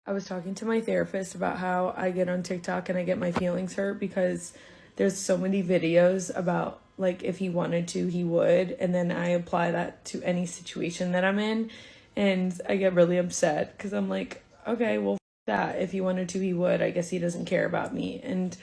I was talking to my therapist about how I get on TikTok and I get my feelings hurt because there's so many videos about like if he wanted to, he would. And then I apply that to any situation that I'm in. And I get really upset because I'm like, okay, well, that. If he wanted to, he would. I guess he doesn't care about me. And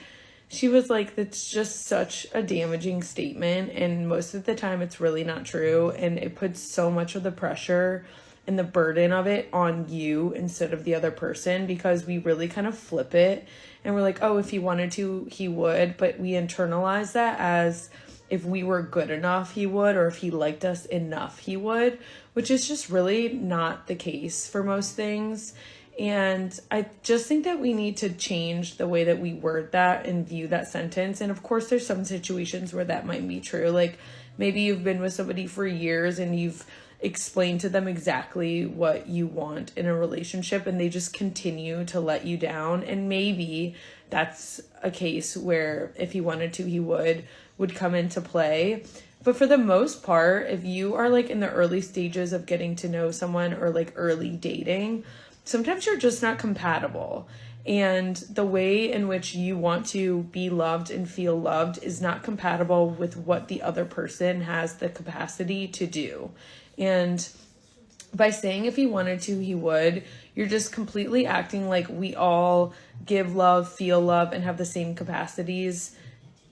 she was like, that's just such a damaging statement. And most of the time, it's really not true. And it puts so much of the pressure and the burden of it on you instead of the other person, because we really kind of flip it and we're like, oh, if he wanted to, he would. But we internalize that as if we were good enough, he would, or if he liked us enough, he would, which is just really not the case for most things. And I just think that we need to change the way that we word that and view that sentence. And of course, there's some situations where that might be true. Like maybe you've been with somebody for years and you've explained to them exactly what you want in a relationship and they just continue to let you down. And maybe that's a case where if he wanted to, he would come into play. But for the most part, if you are like in the early stages of getting to know someone or like early dating, sometimes you're just not compatible. And the way in which you want to be loved and feel loved is not compatible with what the other person has the capacity to do. And by saying if he wanted to, he would, you're just completely acting like we all give love, feel love, and have the same capacities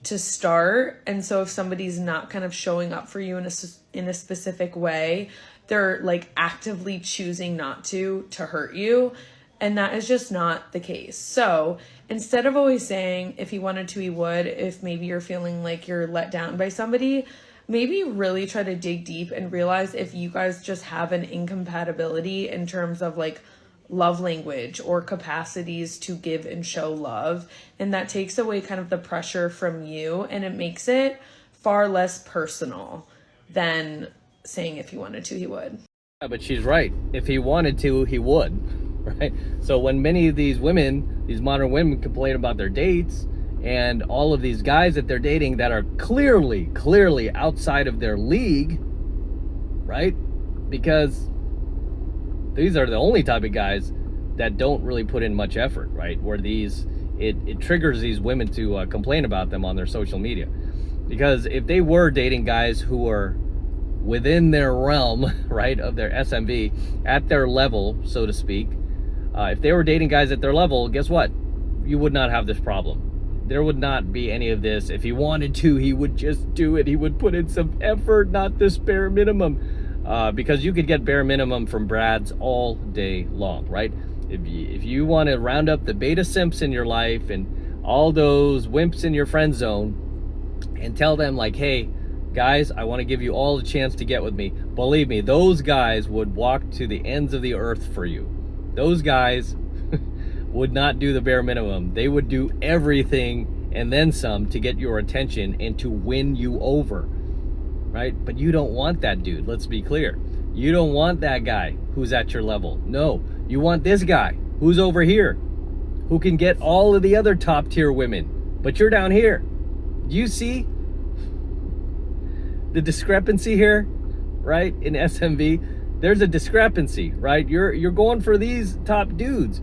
to start. And so if somebody's not kind of showing up for you in a specific way, they're like actively choosing not to hurt you. And that is just not the case. So instead of always saying if he wanted to, he would, if maybe you're feeling like you're let down by somebody, maybe really try to dig deep and realize if you guys just have an incompatibility in terms of like love language or capacities to give and show love. And that takes away kind of the pressure from you and it makes it far less personal than saying if he wanted to, he would. Yeah, but she's right. If he wanted to, he would, right? So when many of these women, these modern women complain about their dates and all of these guys that they're dating that are clearly outside of their league, right? Because these are the only type of guys that don't really put in much effort, right? Where it triggers these women to complain about them on their social media. Because if they were dating guys who are within their realm, right, of their SMV, at their level, so to speak, if they were dating guys at their level, guess what? You would not have this problem. There would not be any of this. If he wanted to, he would just do it. He would put in some effort, not this bare minimum. Because you could get bare minimum from Brads all day long, right? If you want to round up the beta simps in your life and all those wimps in your friend zone and tell them like, hey, guys, I want to give you all the chance to get with me. Believe me, those guys would walk to the ends of the earth for you. Those guys would not do the bare minimum. They would do everything and then some to get your attention and to win you over, right? But you don't want that dude. Let's be clear. You don't want that guy who's at your level. No, you want this guy who's over here, who can get all of the other top tier women, but you're down here. Do you see the discrepancy here, right? In SMV, there's a discrepancy, right? You're going for these top dudes,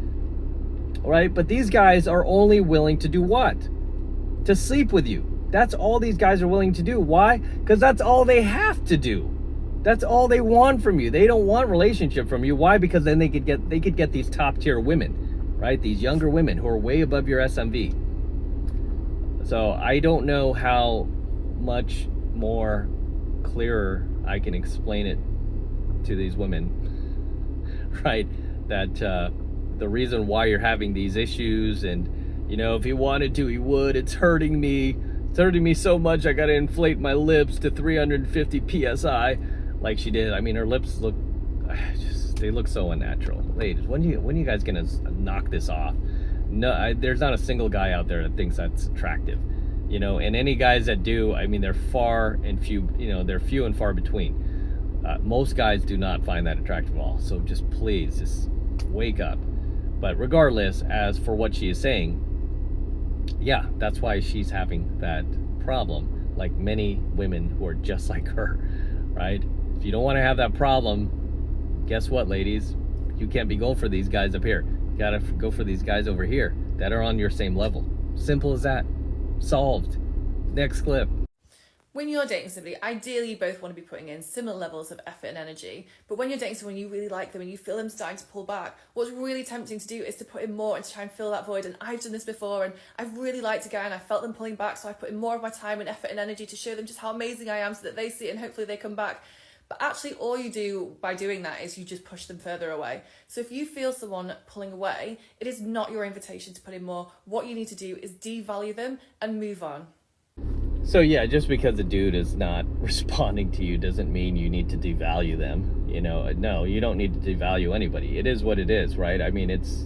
right? But these guys are only willing to do what? To sleep with you. That's all these guys are willing to do. Why? Because that's all they have to do. That's all they want from you. They don't want relationship from you. Why? Because then they could get these top tier women, right? These younger women who are way above your SMV. So I don't know how much more clearer I can explain it to these women, right? That the reason why you're having these issues, and you know, if he wanted to, he would. It's hurting me. It's hurting me so much. I gotta inflate my lips to 350 psi, like she did. I mean, her lips look, they look so unnatural. Ladies, when are you guys gonna knock this off? No, there's not a single guy out there that thinks that's attractive. You know, and any guys that do, I mean, they're far and few, you know, they're few and far between. Most guys do not find that attractive at all. So just please, just wake up. But regardless, as for what she is saying, yeah, that's why she's having that problem, like many women who are just like her, right? If you don't want to have that problem, guess what, ladies? You can't be going for these guys up here. You gotta go for these guys over here that are on your same level. Simple as that. Solved. Next clip. When you're dating somebody, ideally you both want to be putting in similar levels of effort and energy. But when you're dating someone you really like them and you feel them starting to pull back, what's really tempting to do is to put in more and to try and fill that void. And I've done this before, and I've really liked a guy and I felt them pulling back, so I put in more of my time and effort and energy to show them just how amazing I am, so that they see it and hopefully they come back. But actually all you do by doing that is you just push them further away. So if you feel someone pulling away, it is not your invitation to put in more. What you need to do is devalue them and move on. So yeah, just because a dude is not responding to you doesn't mean you need to devalue them. You know, no, you don't need to devalue anybody. It is what it is, right? I mean, it's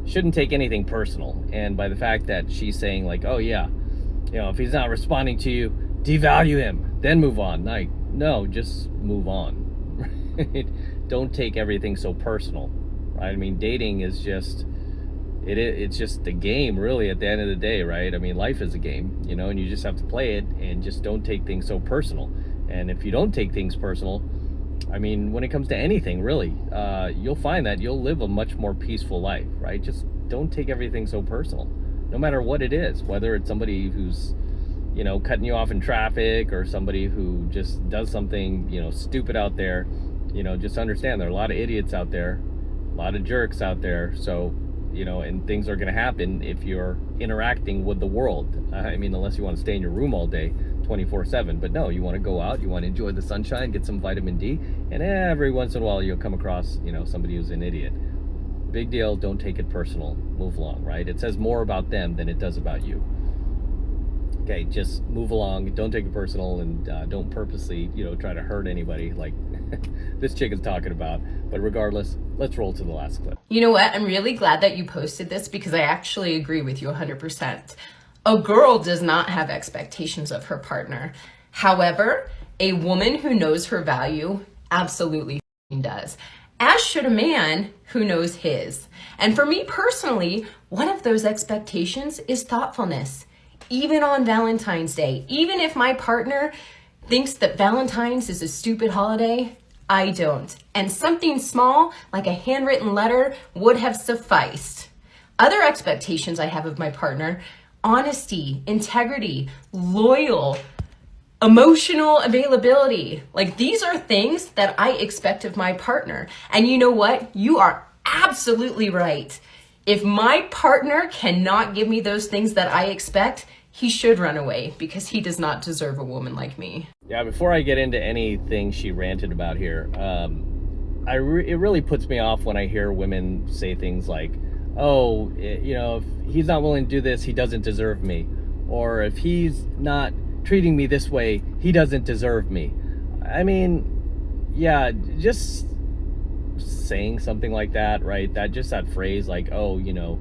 shouldn't take anything personal. And by the fact that she's saying like, oh yeah, you know, if he's not responding to you, devalue him, then move on. Like, no, just move on. Right? Don't take everything so personal, right? I mean, dating is just, it's just the game, really, at the end of the day, right? I mean, life is a game, you know, and you just have to play it, and just don't take things so personal. And if you don't take things personal, I mean, when it comes to anything, really, you'll find that you'll live a much more peaceful life, right? Just don't take everything so personal, no matter what it is, whether it's somebody who's, you know, cutting you off in traffic, or somebody who just does something, you know, stupid out there. You know, just understand there are a lot of idiots out there, a lot of jerks out there. So, you know, and things are going to happen if you're interacting with the world. I mean, unless you want to stay in your room all day 24/7, but no, you want to go out, you want to enjoy the sunshine, get some vitamin D, and every once in a while you'll come across, you know, somebody who's an idiot. Big deal. Don't take it personal. Move along, right? It says more about them than it does about you. Okay, just move along. Don't take it personal, and don't purposely, you know, try to hurt anybody like this chick is talking about. But regardless, let's roll to the last clip. You know what? I'm really glad that you posted this, because I actually agree with you 100%. A girl does not have expectations of her partner. However, a woman who knows her value absolutely does, as should a man who knows his. And for me personally, one of those expectations is thoughtfulness. Even on Valentine's Day, even if my partner thinks that Valentine's is a stupid holiday, I don't. And something small, like a handwritten letter, would have sufficed. Other expectations I have of my partner: honesty, integrity, loyal, emotional availability. Like, these are things that I expect of my partner. And you know what? You are absolutely right. If my partner cannot give me those things that I expect, he should run away, because he does not deserve a woman like me. Yeah, before I get into anything she ranted about here, it really puts me off when I hear women say things like, oh, you know, if he's not willing to do this, he doesn't deserve me. Or if he's not treating me this way, he doesn't deserve me. I mean, yeah, just saying something like that, right? That phrase like, oh, you know,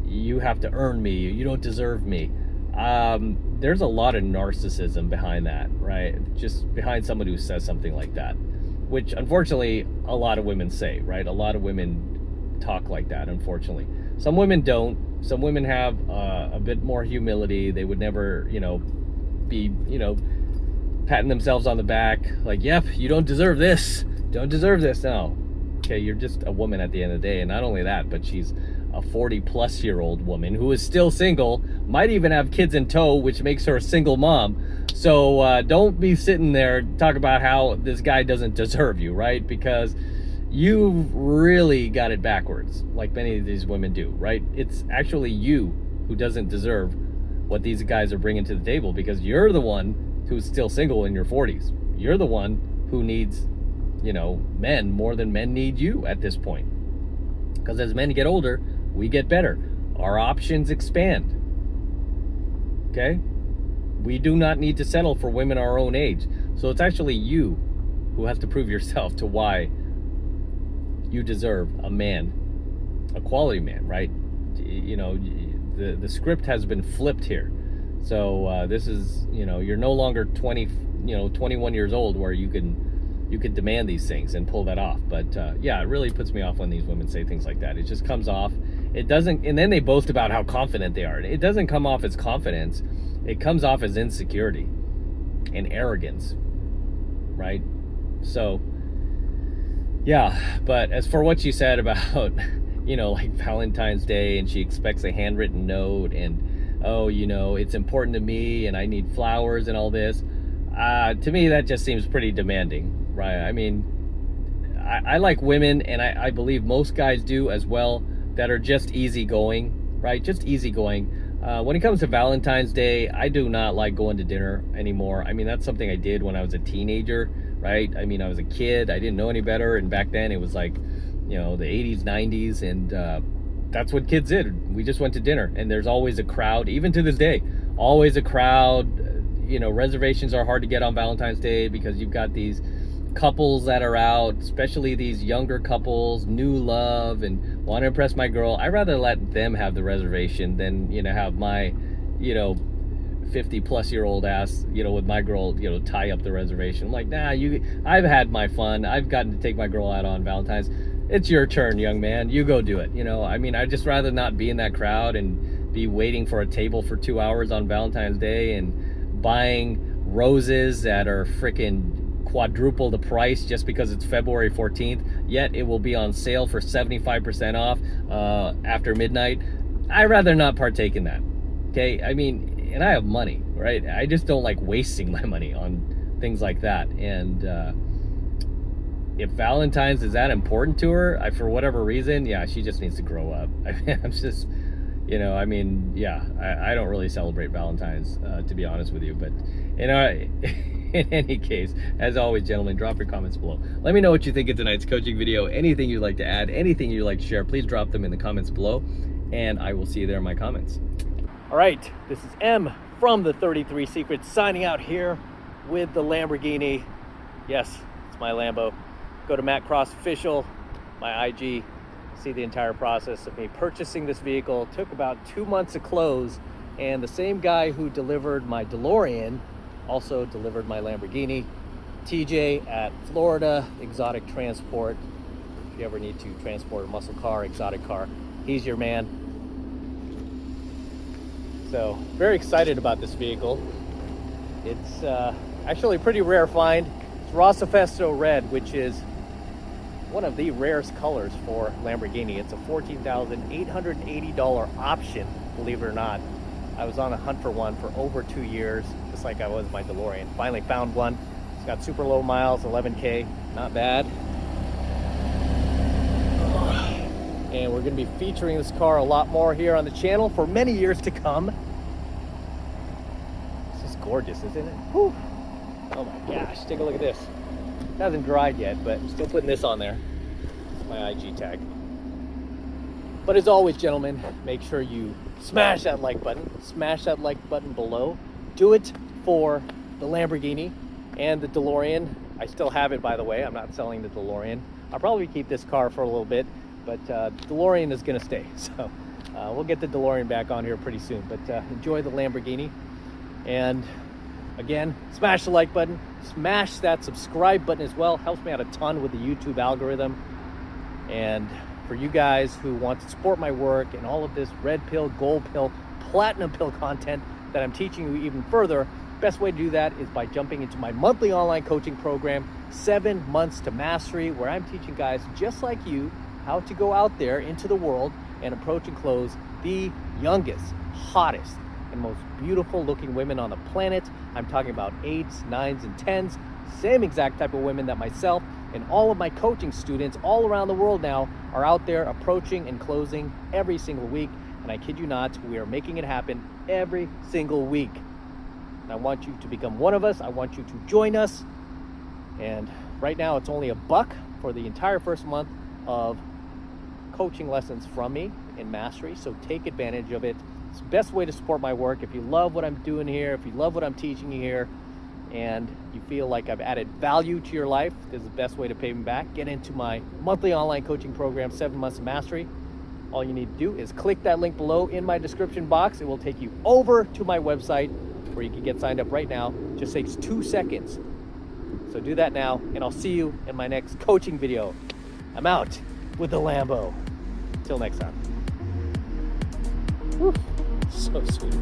you have to earn me, you don't deserve me. There's a lot of narcissism behind that, right? Just behind somebody who says something like that, which unfortunately a lot of women say, right? A lot of women talk like that, unfortunately. Some women don't. Some women have a bit more humility. They would never, you know, be, you know, patting themselves on the back like, yep, you don't deserve this. Don't deserve this. No. Okay, you're just a woman at the end of the day. And not only that, but she's a 40-plus-year-old woman who is still single, might even have kids in tow, which makes her a single mom. So don't be sitting there talking about how this guy doesn't deserve you, right? Because you've really got it backwards, like many of these women do, right? It's actually you who doesn't deserve what these guys are bringing to the table, because you're the one who's still single in your 40s. You're the one who needs, you know, men more than men need you at this point. Because as men get older, we get better. Our options expand. Okay? We do not need to settle for women our own age. So it's actually you who has to prove yourself to why you deserve a man, a quality man, right? You know, the script has been flipped here. So this is, you know, you're no longer 21 years old where you could demand these things and pull that off. But yeah, it really puts me off when these women say things like that. It just comes off, it doesn't, and then they boast about how confident they are. It doesn't come off as confidence. It comes off as insecurity and arrogance, right? So yeah, but as for what you said about you know, like Valentine's Day, and she expects a handwritten note, and oh, you know, it's important to me and I need flowers and all this. To me, that just seems pretty demanding, right? I mean, I like women, and I believe most guys do as well, that are just easygoing, right? Just easygoing. When it comes to Valentine's Day, I do not like going to dinner anymore. I mean, that's something I did when I was a teenager, right? I mean, I was a kid, I didn't know any better, and back then it was like, you know, the 80s, 90s, and that's what kids did. We just went to dinner, and there's always a crowd, even to this day, always a crowd. You know, reservations are hard to get on Valentine's Day because you've got these couples that are out, especially these younger couples, new love, and want to impress my girl. I'd rather let them have the reservation than, you know, have my, you know, 50-plus-year-old ass, you know, with my girl, you know, tie up the reservation. I'm like, nah, I've had my fun. I've gotten to take my girl out on Valentine's. It's your turn, young man. You go do it. You know, I mean, I'd just rather not be in that crowd and be waiting for a table for 2 hours on Valentine's Day and buying roses that are freaking quadruple the price just because it's February 14th, yet it will be on sale for 75% off after midnight. I'd rather not partake in that. Okay, I mean, and I have money, right? I just don't like wasting my money on things like that. And if Valentine's is that important to her, for whatever reason, yeah, she just needs to grow up. I mean, I'm just, you know, I mean, yeah, I don't really celebrate Valentine's, to be honest with you, but, you know, in any case, as always, gentlemen, drop your comments below. Let me know what you think of tonight's coaching video. Anything you'd like to add, anything you'd like to share, please drop them in the comments below, and I will see you there in my comments. All right, this is M from the 33 Secrets signing out here with the Lamborghini. Yes, it's my Lambo. Go to Matt Cross Official, my IG, see the entire process of me purchasing this vehicle. It took about 2 months to close, and the same guy who delivered my DeLorean also delivered my Lamborghini. TJ at Florida Exotic Transport. If you ever need to transport a muscle car, exotic car, he's your man. So very excited about this vehicle. It's actually a pretty rare find. It's Rossifesto Red, which is one of the rarest colors for Lamborghini. It's a $14,880 option, believe it or not. I was on a hunt for one for over 2 years, just like I was my DeLorean. Finally found one. It's got super low miles, 11K, not bad. And we're gonna be featuring this car a lot more here on the channel for many years to come. This is gorgeous, isn't it? Whew. Oh my gosh, take a look at this. It hasn't dried yet, but I'm still putting this on there. It's my IG tag. But as always, gentlemen, make sure you smash that like button. Smash that like button below. Do it for the Lamborghini and the DeLorean. I still have it, by the way. I'm not selling the DeLorean. I'll probably keep this car for a little bit, but DeLorean is gonna stay. So we'll get the DeLorean back on here pretty soon. But enjoy the Lamborghini. And again, smash the like button. Smash that subscribe button as well. Helps me out a ton with the YouTube algorithm. And for you guys who want to support my work and all of this red pill, gold pill, platinum pill content that I'm teaching you even further, best way to do that is by jumping into my monthly online coaching program, 7 months to mastery, where I'm teaching guys just like you how to go out there into the world and approach and close the youngest, hottest, and most beautiful looking women on the planet. I'm talking about 8s, 9s, and 10s, same exact type of women that myself and all of my coaching students all around the world now are out there approaching and closing every single week. And I kid you not, we are making it happen every single week. And I want you to become one of us. I want you to join us. And right now it's only $1 for the entire first month of coaching lessons from me in mastery. So take advantage of it. It's the best way to support my work. If you love what I'm doing here, if you love what I'm teaching you here, and you feel like I've added value to your life, this is the best way to pay me back. Get into my monthly online coaching program, 7 months of mastery. All you need to do is click that link below in my description box. It will take you over to my website where you can get signed up right now. It just takes 2 seconds. So do that now, and I'll see you in my next coaching video. I'm out with the Lambo. Till next time. Whew, so sweet.